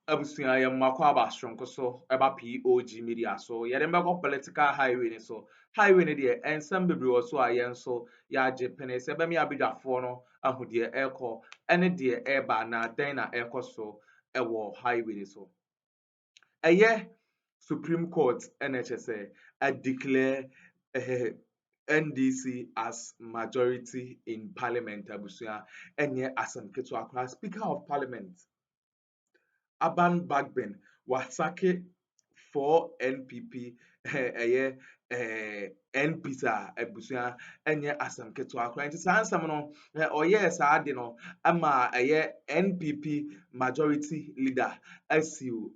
Abusia ya makwa strong so eba POG Media so ya dem go political highway ni so highway ni de ensem bebre wo so ayen so ya je pene se be me abedwafo no ahudie eko ene de eba na den na eko so ewo highway ni so eye Supreme Court NHS declare NDC as majority in Parliament abusia enye asem keto akra Speaker of Parliament Bagbin wasake for NPP NPSA ebusia enye asem keto akra nti saa nsem no oye saa de no ama NPP majority leader asiu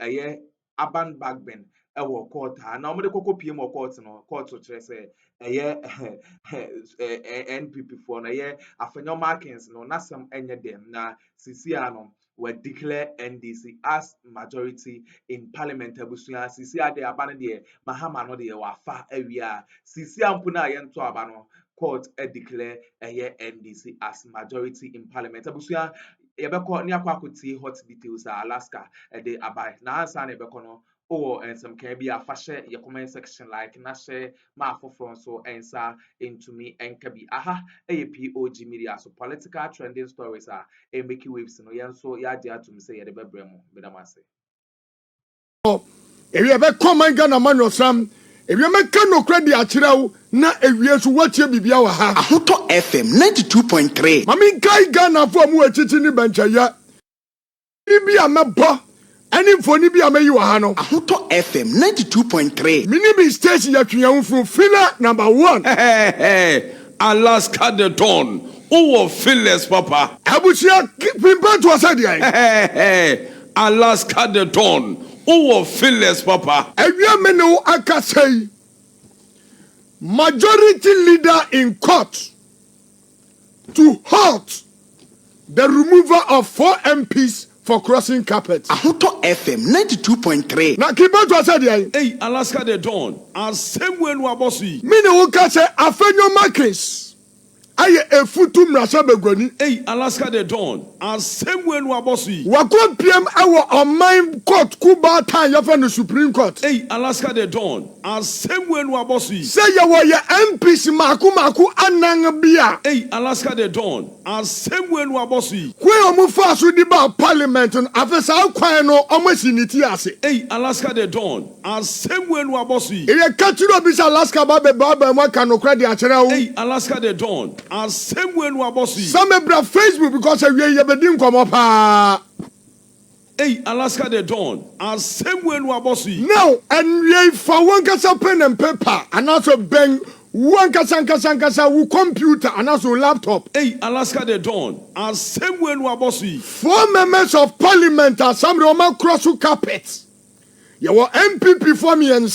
Bagbin ewo court na omede kokko piem court no court kire se NPP for na A.Markins no nasem enye dem na sisia no were declare NDC as majority in Parliament abusia sisia de aba no de Mahama no de wafa awia sisia mpuna yento aba no court declare NDC as majority in Parliament abusia yebeko ni akwakuti hot details Alaska de abai na ansa na yebeko no and some can be a fashion your comment section like na share ma for so answer into me and can be POG Media so political trending stories are a making waves no yan so ya dia to me say the bebremo bedamase if you ever come and Ghana man or some if you make no credit achirawo na ewie so watie bibia wa ha Ahoto FM 92.3 mami kai Ghana for mu achichi ni benchaya bibia mebo any phone bi amayi wa ha no Ahoto FM 92.3 mini bi station ya twen fun filler number 1 Alaska the Dawn who fearless papa abusia pimpa to say dey Alaska the Dawn who fearless papa awia me no aka say majority leader in court to halt the removal of 4 MPs for crossing carpet. Ahoto FM 92.3 na kiba to say dey hey Alaska the Dawn as same way no abosi me ne wo ka say afenyo markets aye efutu mrasa begwani hey Alaska the Dawn as same way no abosi wakọ pm ewo online court kuba tan ya fa no Supreme Court hey Alaska the Dawn as same way no abosi say ye wo ye MPs maku anan bia hey Alaska the Dawn as same way no abosi kwe omu fa so di ba parliament no afesa kwan no omosi niti ase hey Alaska the Dawn as same way no abosi e ka tiro bi sa Alaska ba mo ka no kredi akere wo hey Alaska the Dawn as same way no abosi some bra Facebook because we ye bedin komo pa hey Alaska the Dawn as same way no abosi now and we for one kasa pen and paper and also bang one kasa wu computer and also laptop hey Alaska the Dawn as same way no abosi 4 members of parliament are some Roman cross carpet you were MPP for me and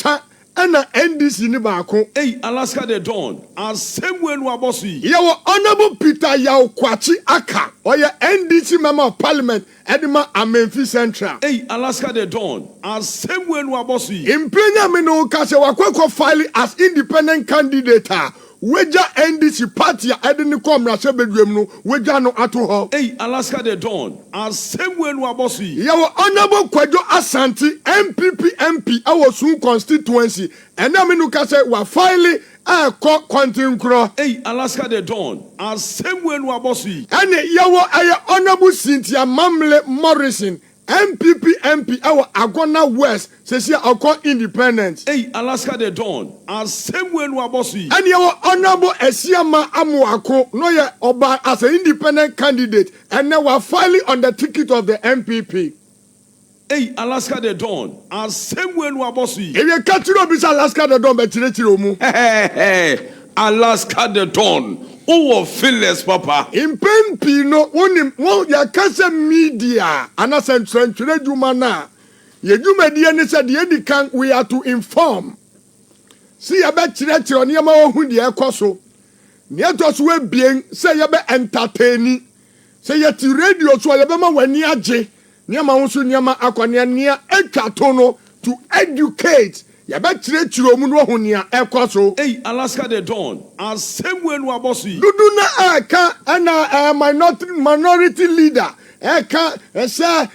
NDC ni baako hey Alaska the Dawn as same way no abosi you were honorable Peter Kwachi Aka or your NDC member of parliament Edema Amenfi Central hey Alaska the Dawn as same way no abosi in plena me no ka se wakọ file as independent candidate weja NDC party edeni komra se bedwem no weja no ato ho hey Alaska the Dawn as same way no abosi you were honorable Kwadwo Asante MPP MP our Sun constituency and na me no ka se wa file Quantum hey Alaska the Dawn as same way no abosi and you honorable Cynthia Mamle Morrison MPP MP our Agona West says here independent hey Alaska the Dawn as same way no abosi and you honorable Esiama Amuako no ye oba as an independent candidate and now we're filing on the ticket of the MPP hey Alaska the Dawn as same way no abosi if you catch you bisa Alaska the Dawn be chire mu Alaska the Dawn who fearless papa in Pino won ya kasa media anasa ntwentwere dwuma na ye dwuma die ne se de edi kan we are to inform see ya be chire oni ma ohun de ekoso ne atoso we bien say ya be entertain say ya ti radio so ya be ma wani age ne ma wo so ne ma akwane ne atwato no to educate ya be chire mu no ohun ne ekoso hey Alaska the Dawn as same way no abosi dudu na aka ana minority leader eka esa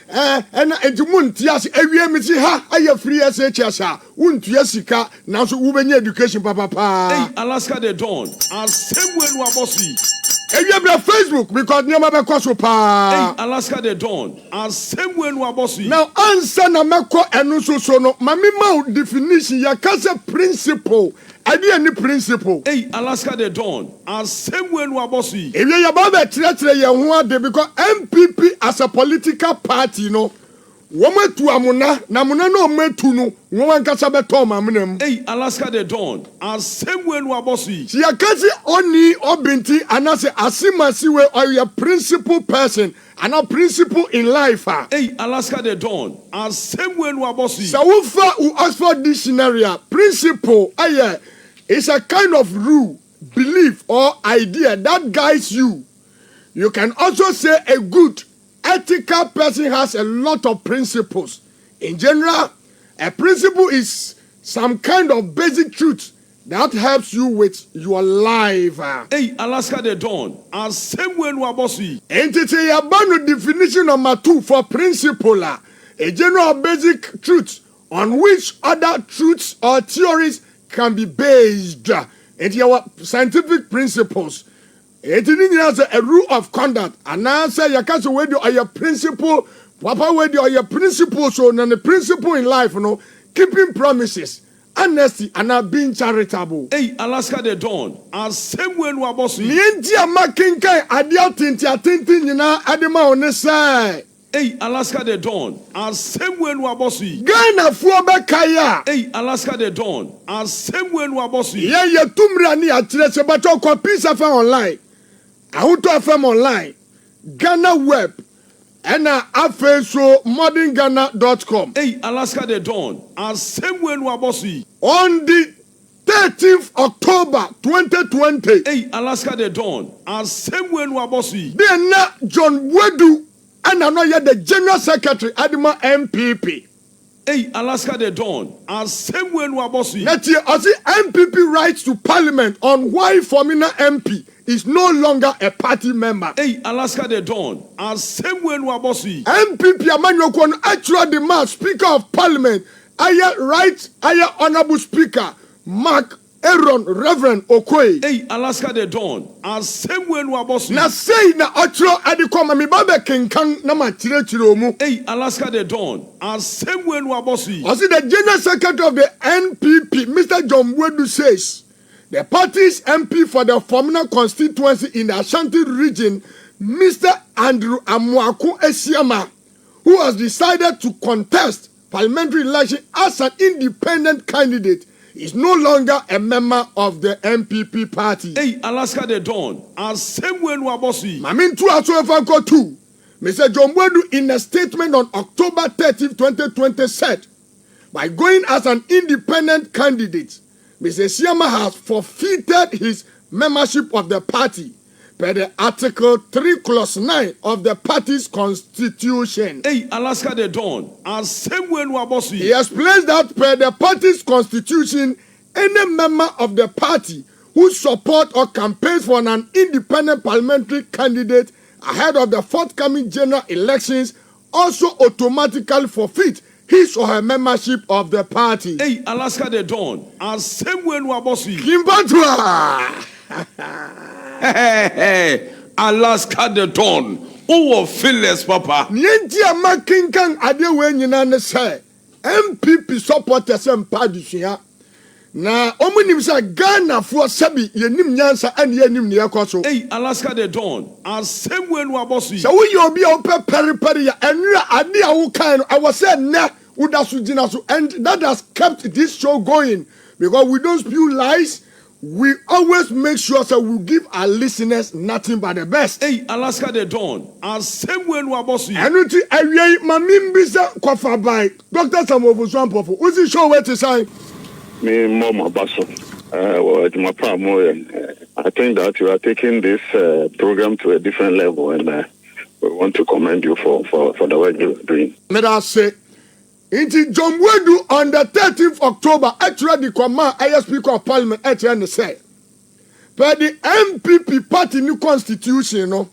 ena entimunti ase ewie mi si ha aye free SHS a untua sika na so wo benya education papa pa. Hey, Alaska the Dawn. Same way no abosi. Ewie bra Facebook because nyama be kwaso pa. Hey, Alaska the Dawn. Same way no abosi. Now answer na meko enu so no mami ma definition ya kase principle. Adi any principle. Hey, Alaska the Dawn. Same way no abosi. Ewie ya ba be tire ye ho ade because MPP as a political party, you know. Wometu amuna na muna no metu no won kasa beto mamnam. Hey, Alaska the Dawn. Same way no abosi. Si yakasi oni obinti anase asimasiwe or your principal person and a principle in life. Hey, Alaska the Dawn. Same way no abosi. So ufa Oxford dictionary principle aye is a kind of rule, belief or idea that guides you. You can also say a good ethical person has a lot of principles. In general, a principle is some kind of basic truth that helps you with your life. Hey, Alaska the Dawn. Same way no abosi. Entity yabano definition number 2 for principle. A general basic truth on which other truths or theories can be based. Into our scientific principles. It is a rule of conduct. And now say you can't wait on your principle. Papa wait on your principle. So then the principle in life, you know, keeping promises, honesty, and not being charitable. Hey, Alaska the Dawn. Same way no abosi. Nienti A.Markins adia tinti nyina adema on say. Hey, Alaska the Dawn. Same way no abosi. Ghana fo be kaya. Hey, Alaska the Dawn. Same way no abosi. Ye tumra ni akyere se bato copy safa online. Auto FM online, Ghana web, and so modernghana.com. Hey, Alaska the Dawn. Same way no abosi. On the 13th October 2020. Hey, Alaska the Dawn. Same way no abosi. Then John Wedu and another the General Secretary Adima MPP. Hey, Alaska the Dawn. Same way no abosi. Next year, I see MPP writes to Parliament on why Formina MP is no longer a party member. Hey, Alaska the Dawn. Same way no abosi. MPP Emmanuel Kwon actually demand Speaker of Parliament, Honorable Speaker, Mark Aaron Reverend Okoye. Hey, Alaska the Dawn. Same way no abosi. Na say na otro adikoma mi babe kenkan na ma chire mu. Hey, Alaska the Dawn. Same way no abosi. I see the General Secretary of the NPP, Mr. John Wedu says, the party's MP for the Formina constituency in the Ashanti region, Mr. Andrew Amwaku Esiama, who has decided to contest parliamentary election as an independent candidate, is no longer a member of the MPP party. Hey, Alaska the Dawn. Same way no abosi. Mamin tu aso efanko too. Mr. John Wedu in a statement on October 30, 2020 said, by going as an independent candidate, Mr. Siama has forfeited his membership of the party per the Article 3 Clause 9 of the party's constitution. Hey, Alaska the Dawn. Same way no abosi. He explains that per the party's constitution, any member of the party who supports or campaigns for an independent parliamentary candidate ahead of the forthcoming general elections also automatically forfeit his or her membership of the party. Hey, Alaska the Dawn. Same way no abosi. Kimbatwa. Hey, Alaska the Dawn. Oh, fearless, Papa. Nienti A.Markins kan ade we nyina ne say MPP supporters empadusua. Na omunim say Ghana for sabi yenim nyansa ane yenim ne yakoso. Hey, Alaska the Dawn. Same way no abosi. So we obi a ope peri ya enra ade a wo kan I was say na udasu jina so, and that has kept this show going because we don't spew lies. We always make sure that we give our listeners nothing but the best. Hey, Alaska the Dawn. Same way no abosi. And to away mamimbisa kofa by Dr. Samovu Swampofo. Who's the show where to say? Me Mama Basso. I think that you are taking this program to a different level, and we want to commend you for the work you're doing. Let us say, Inti John Wedu on the 13th October, actually the command as Speaker of Parliament actually say, but the MPP party new constitution, you know,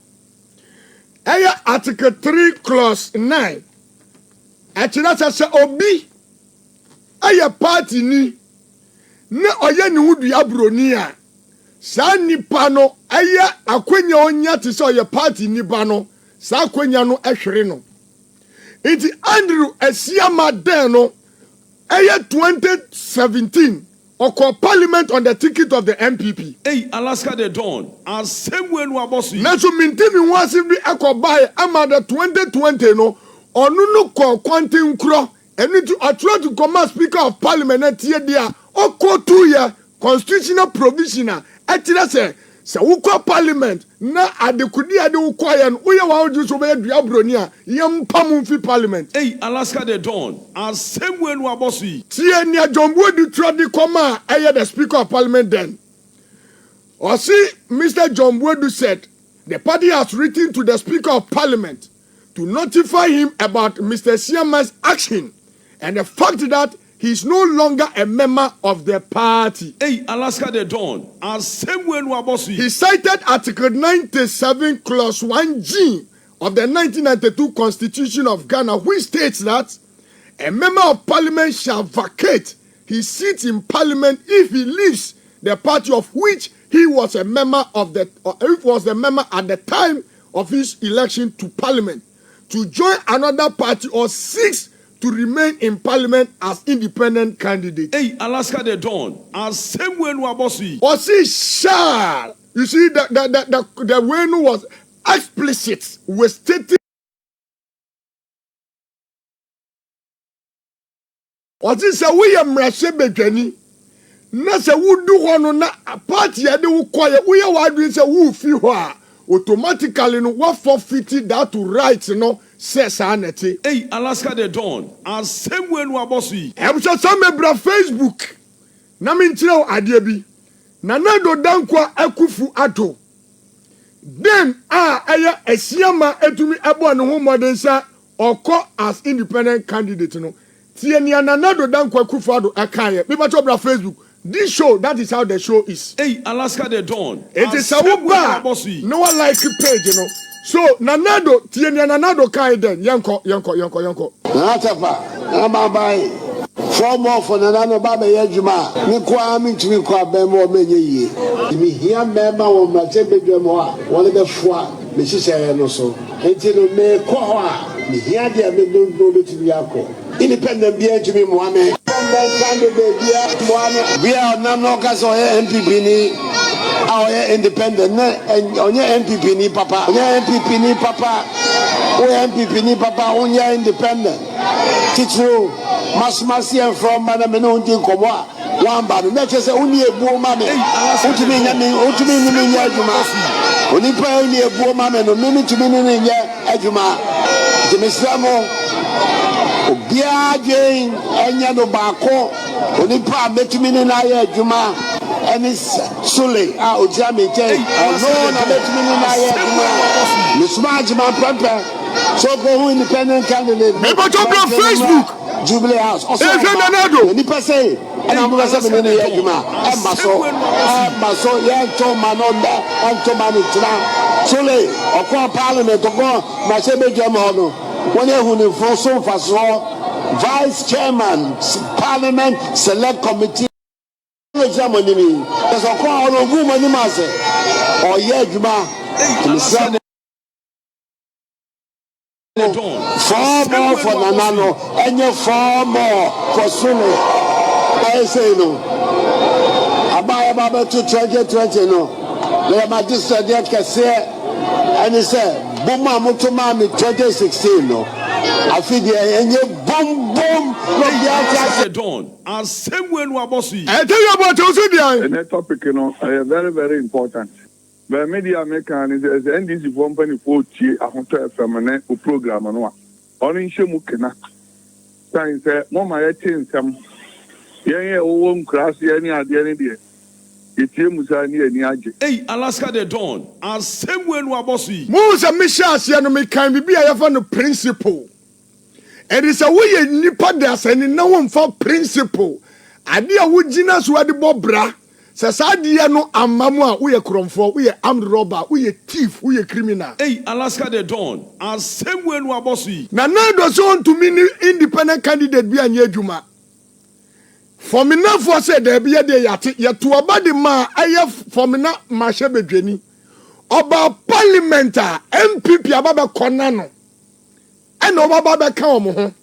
Eya Article 3 Clause 9. Echina se obi eya party ni na oye ni hudu ya broni a saa nipa no eya akwenya onya te se oye party nipa no saa akwenya no ehwere no. Iti Andrew Esiama den no eya 2017 Oko Parliament on the ticket of the MPP. Hey, Alaska the Dawn. As same way no abosi. Na so mintimi wasi bi akobai ama the 2020 no onu no ko kwante nkro enu to atro to come Speaker of Parliament tie dia oko 2 year constitutional provisional etira se wukọ Parliament na adekudi ade wukọ ya no uye wa oju so be dua broni a yempam mfi Parliament. Hey, Alaska the Dawn. As same way no abosi. Tie ni ajombo di trodi koma eye the Speaker of Parliament then. Osi Mr. John Boadu said the party has written to the Speaker of Parliament to notify him about Mr. Siama's action and the fact that he is no longer a member of the party. Hey, Alaska the Dawn. As same way no abosi. He cited Article 97 Clause 1G of the 1992 Constitution of Ghana, which states that a member of Parliament shall vacate his seat in Parliament if he leaves the party of which he was a member at the time of his election to Parliament, to join another party or seeks to remain in Parliament as independent candidate. Hey, Alaska the Dawn. As same way no abosi. Or see shall. You see the way no was explicit was stated. Or see say we am bedwani. Na se wudu hono na party ade wo koye we wadwin se wo fi ho a automatically no what forfeit that to right no says anete. Hey, Alaska the Dawn. As same way no abosi. Em so some bra Facebook na me ntire ade bi na nado dankwa Akuffo Addo then aya Esiama etumi ebo ne ho modensa oko as independent candidate no tie ni anado dankwa Akuffo Addo akaye me ba to bra Facebook. This show, that is how the show is. Hey, Alaska the Dawn. It is a bar. No one like the page, you know. So, Nanado, Tienya Nanado kai den. Yanko. Natapa, Namabai. 4 more for Nanano Baba Yajuma. Nikwa to me kwa bemo menye. Me here member of my table demoa. One of the four, Mrs. Ayanoso. Until me kwa. Me here they me don't go to Yako. Independent being to me, Mohammed. We are not MPP ni our independent and on your MPP ni papa, on your MPP ni papa, or MPP ni papa, on your independent. Teacher, Masmasi and from Madame Komwa, one bad, not just only a poor mammy. What do you mean in Yajuma? Only only a poor mammy, no minute to mean in Yajuma. Jimisamo. Obia Jane enya no bako onipa metumi ni na ye adwuma eni sule a oja mete no na metumi ni na ye adwuma misuma adwuma pampa so go independent candidate me go to Facebook Jubilee House also onipa say ena mo say me ni ye adwuma e maso ye to manonda anto manitra sule okwa Parliament go na se be jama no when you for so fast Vice Chairman Parliament Select Committee examine me there's a call on woman in Mase or Yajuma 4 more for Nanano and you 4 more for Sule. I say no about to 2020 no they are district and he said Buma Mutumami 2016 no. I feel boom the Dawn. And same way no abosi. I tell you about also the topic, you know, very, very important. The media maker is the NDC company for a hotel feminine program and one. Only Shemukina. Time say, Mama, I change some. Yeah, class, any idea. Hey, Alaska the Dawn. And same way no abosi. Musa Mishas Yanome can be a fan of principle. And it's a way nipa das and no one for principle. Idea would jinas wadi bobra. Sasadia no amamwa, we a cromfo, we a armed robber, we a thief, we a criminal. Hey, Alaska the Dawn. And same way no bossy. Na does want to mean independent candidate be anye juma. For me na for say there be a day yet to about the ma aye for me na mashebe jeni. Oba parliamenter MPP ababa konano. And obaba ka omo.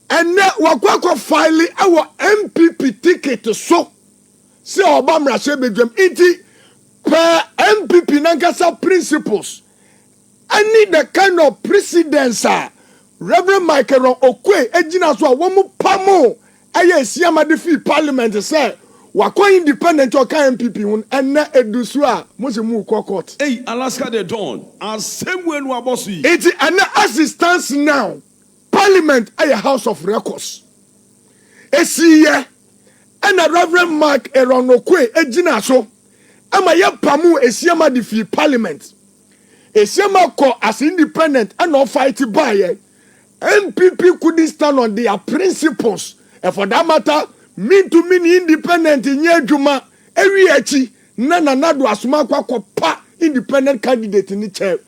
And na wakwakwa file our MPP ticket so. Se Obama Shebedrum iti per MPP Nankasa principles. I need the kind of precedence. Reverend Michael Okwe ejina so womu pamo aye siama defi parliament say wakwa independent or MPP hun ena edusu a mose mu court. Hey, Alaska the Dawn. And same way no bossy. Iti ena assistance now. Parliament aye House of Records. Esiye and a Reverend Mark Eronokwe ejina so ama ye pamu esiama defi parliament esiama ko as independent and not fight by MPP couldn't stand on their principles and for that matter mean to mean independent in yejuma every echi nana nado asuma kwa pa independent candidate in the chair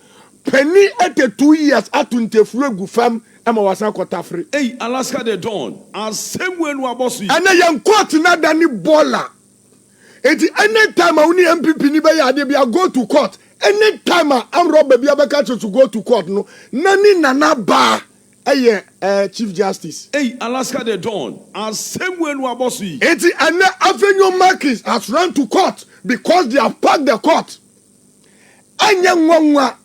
penny at 2 years atunte fuegu fam. Hey, Alaska the Dawn. And same way no bossy. And I am caught na dani bola. Any time I only MPP ni be ya dey go to court. Any time I'm Robert Biabeka to go to court no. Nani nana ba. Hey, Chief Justice. Hey, Alaska the Dawn. And same way no bossy. And A.Markins has run to court because they have packed the court. Anya ngwa.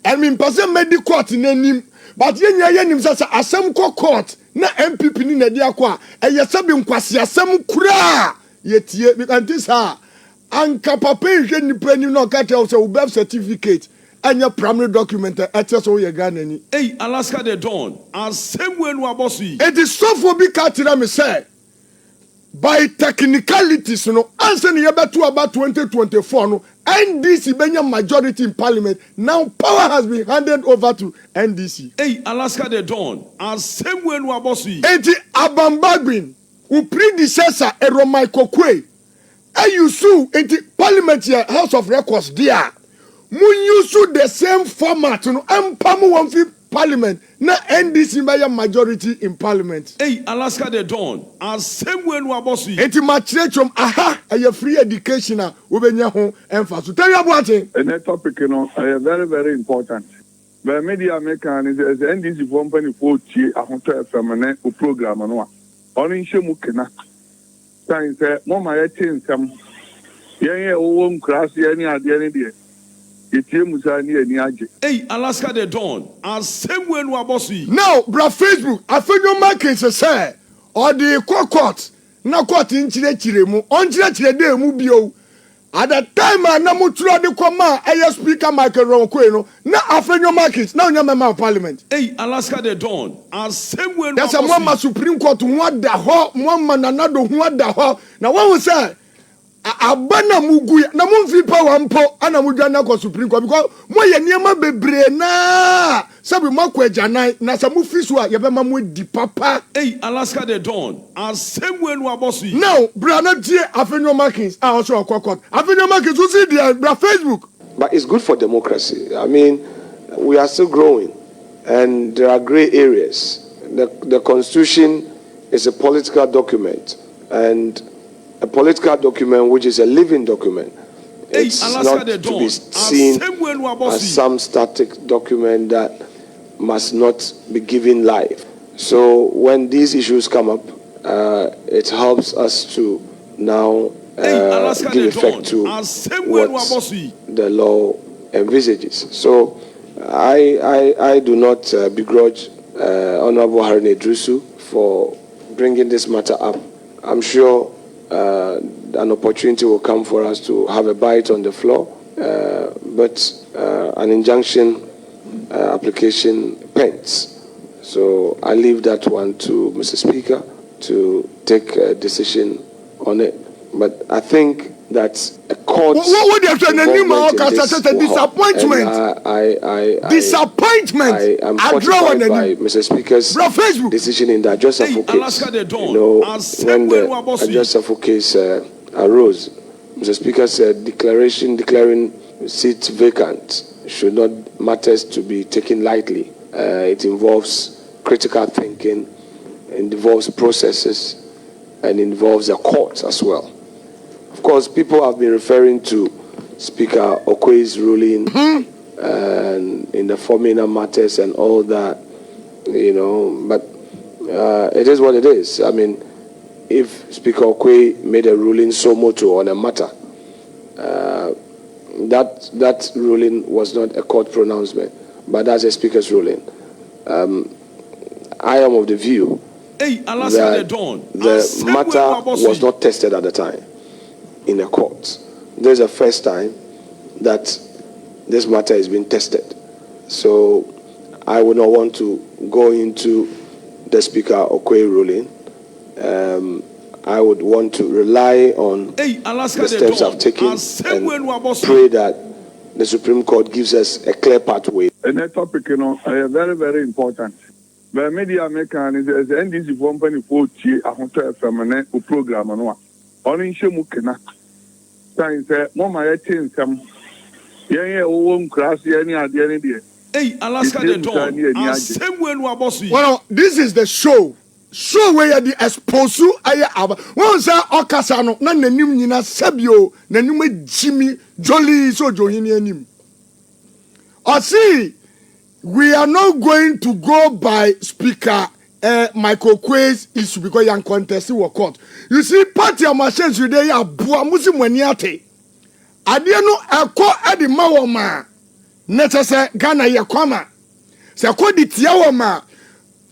And me person made the court in him. But yenya nim sasa asem court na MPP ni na dia kwa eyesabi nkwasi asem kura yetie because ha anka papa hwe nipa ni no ka tell say we birth certificate anya primary document etes so ye Ghana ni. Hey, Alaska the Dawn. And same way no bossy. It is so for be ka tira me say by technicalities no answer ni yebeto about 2024 no NDC benya majority in parliament. Now power has been handed over to NDC. Hey, Alaska the Dawn. And same way no bossy. Eti Bagbin, who predecessor Eromai Kokwe. You sue eti Parliamentary House of Records there. Mun use the same format no empamu one fi parliament. Na NDC benya majority in parliament. Hey, Alaska the Dawn. And same way no bossy. Eti matrechom aha a free education we benya ho emphasis. Tell you about it. And that topic, very, very important. But media maker is NDC company for a hotel feminine program and one. Only Shemukina. Time said, Mama, I change some. Yeah, own class, any idea. Hey, Alaska the Dawn. And same way no bossy. Now, bro, Facebook, I think your market say, or the court, na court in chile mu, on chile de mu bio. At that time, I na mutra de koma, I speaker Michael Ronqueno, na afenyo market, now your member of parliament. Hey, Alaska the Dawn. And same way no that's a one Supreme Court, one da ho, one man another, one da ho. Now, what was that? Abana muguya na mumfi power mpo ana mudana kwa Supreme Court because mo ye niema bebre na sabi makwa janai na samu fiswa ye be mamu di papa. Hey, Alaska the Dawn. And same way no bossy. Now brana die afenyo Markins also court afenyo Markins you see the bra Facebook. But it's good for democracy. I mean, we are still growing and there are gray areas. The constitution is a political document and a political document which is a living document. It's not to be seen as some static document that must not be given life. So when these issues come up, it helps us to now give effect to what the law envisages. So I do not begrudge Honorable Harune Drusu for bringing this matter up. I'm sure an opportunity will come for us to have a bite on the floor, but an injunction application pens. So I leave that one to Mr. Speaker to take a decision on it. But I think that a court disappointment. I am fortified by Mr. Speaker's decision in the Adjustable case. You know, when the Adjustable case arose. Mr. Speaker said declaring seats vacant should not matters to be taken lightly. It involves critical thinking, it involves processes, and involves the courts as well. Of course, people have been referring to Speaker Okwe's ruling and in the Formina matters and all that, but it is what it is. I mean, if Speaker Okwe made a ruling so moto on a matter, that ruling was not a court pronouncement, but that's a Speaker's ruling. I am of the view that the matter was not tested at the time in the courts. This is the first time that this matter is being tested. So I would not want to go into the Speaker Okwe ruling. I would want to rely on the steps I've taken and pray that the Supreme Court gives us a clear pathway. And that topic, is very, very important. The media maker is the NDC company for a hotel feminine program. Only Shemukina. Time said, Mama, I change some. Yeah, class, any idea. Well, this is the show. Show where the expose aya aba. One say okasa no na nanim nyina sabio nanim Jimmy Jolly so johini anim. See, we are not going to go by Speaker Michael Quay's issue because you contest in court. You see, party of machines today are buamusi mwaniate. Adia no eko edi mawoma. Neta se Ghana yakwama. Se ko di tiawoma.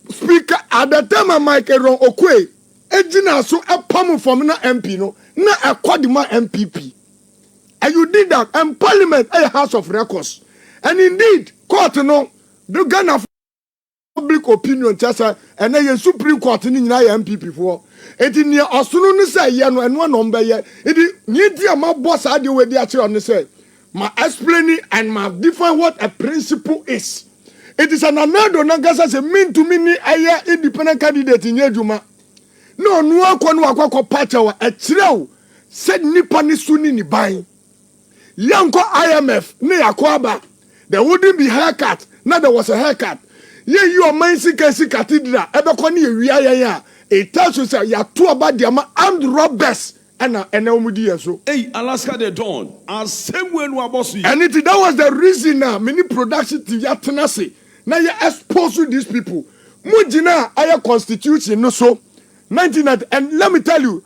Speaker at the time of Michael Okwe, Ejina so a palm from na MP no, na a quadima MPP. And you did that, and Parliament a House of Records. And indeed, court no, the Ghana public opinion chasa, and then Supreme Court in MPP for. It in near Osunu say yano and one number ye. It is near my boss I do with the actual on the say. My explaining and my define what a principle is. It is an another nagasa se mean to me aya independent candidate in Yeduma. No, no kwa pacha wa etreo said nipa ni suni ni buying. Yanko IMF ne yakwaba. There wouldn't be haircut. Now there was a haircut. Ye you are mind sika cathedral. Ebeko ni ya. It tells you say you are too about the armed robbers. And so. Hey, Alaska the Dawn. And same way no abosi. And that was the reason now many production TV atenase. Now you expose to these people. Mujina aya constitution no so 1990. And let me tell you,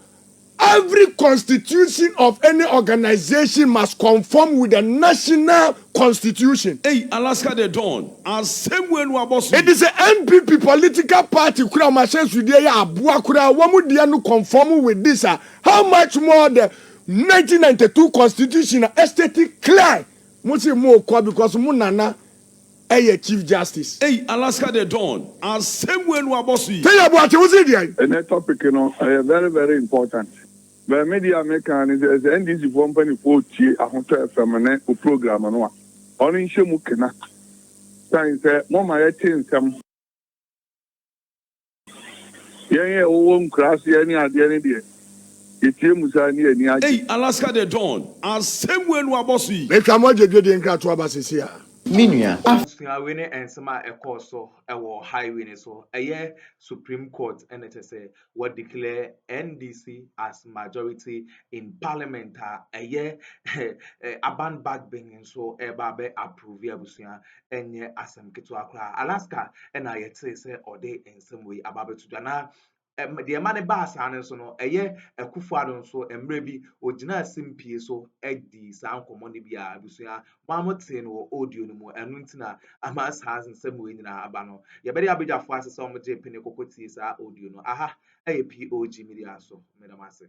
every constitution of any organization must conform with the national constitution. Hey, Alaska the Dawn. And same way no abosi. It is a NPP political party. Kura machines with the abua kura wamu dia no conform with this. How much more the 1992 constitution aesthetic clear? Musi mo kwa because munana a Chief Justice. Hey, Alaska the Dawn. And same way no abosi. Tell you about it. And that topic, is very, very important. The media maker is the NDC company for a hotel feminine program. Only Shemukina. Time said, Mama, I change some. Yeah, class, any idea. Hey, Alaska the Dawn. And same way no abosi. Make a more good in Katuabasisia. Minya. We ne ensema ekọ so ewo highway ne so eye Supreme Court and it say what declare NDC as majority in Parliament eye aban Bagbin so eba be approve abusua enye asem keto akra Alaska and I say ode ensem we ababe to na the man bass and so no eye Akuffo so emre bi ogina simpie so edi san komoni bia abusua mamote no audio no mo enu ntina amas has nsem we nyina aba no ye be abejafo asese omo je pene kokoti sa audio no aha eye POG Media so medamase